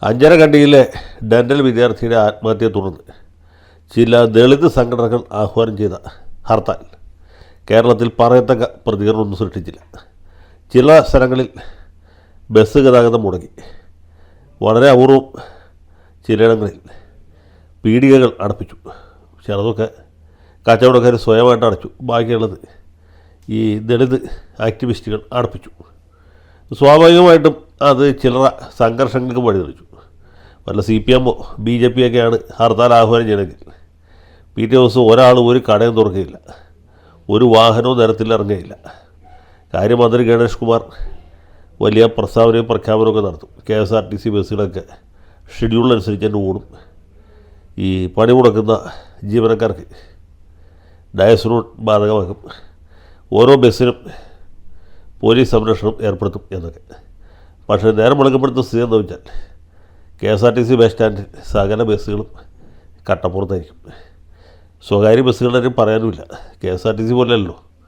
അഞ്ചരക്കണ്ടിയിലെ dental വിദ്യാർത്ഥിയുടെ ആത്മഹത്യയെ തുടർന്ന് ചില ദളിത് സംഘടനകൾ ആഹ്വാനം ചെയ്ത ഹർത്താൽ കേരളത്തിൽ പറയത്തക്ക പ്രതികരണമൊന്നും സൃഷ്ടിച്ചില്ല. ചില സ്ഥലങ്ങളിൽ ബസ് ഗതാഗതം മുടങ്ങി. വളരെ അപൂർവം ചിലയിടങ്ങളിൽ പീടികകൾ അടപ്പിച്ചു. ചിലതൊക്കെ കച്ചവടക്കാർ സ്വയമായിട്ട് അടച്ചു. ബാക്കിയുള്ളത് ഈ ദളിത് ആക്ടിവിസ്റ്റുകൾ അടപ്പിച്ചു. സ്വാഭാവികമായിട്ടും അത് ചില്ലറ സംഘർഷങ്ങൾക്ക് വഴിതെളിച്ചു. വല്ല CPM BJP ഒക്കെയാണ് ഹർത്താൽ ആഹ്വാനം ചെയ്യണമെങ്കിൽ പിറ്റേ ദിവസം ഒരാൾ ഒരു കടയും തുറക്കുകയില്ല, ഒരു വാഹനവും നിരത്തിൽ ഇറങ്ങുകയില്ല. കാര്യമന്ത്രി ഗണേഷ് കുമാർ വലിയ പ്രസ്താവനയും പ്രഖ്യാപനമൊക്കെ നടത്തും. KSRTC ബസ്സുകളൊക്കെ ഷെഡ്യൂളിനനുസരിച്ച് തന്നെ ഓടും. ഈ പണി മുടക്കുന്ന ജീവനക്കാർക്ക് ഡയസ്നോട്ട് ബാധകമാക്കും. ഓരോ ബസ്സിനും പോലീസ് സംരക്ഷണം ഏർപ്പെടുത്തും എന്നൊക്കെ. പക്ഷേ നേരം മുടക്കപ്പെടുത്തുന്ന സ്ഥിതി എന്താ വെച്ചാൽ KSRTC ബസ് സ്റ്റാൻഡിൽ സകല ബസ്സുകളും കട്ടപ്പുറത്തായിരിക്കും. സ്വകാര്യ ബസ്സുകളുടെ പറയാനുമില്ല. KSRTC പോലെയല്ലോ.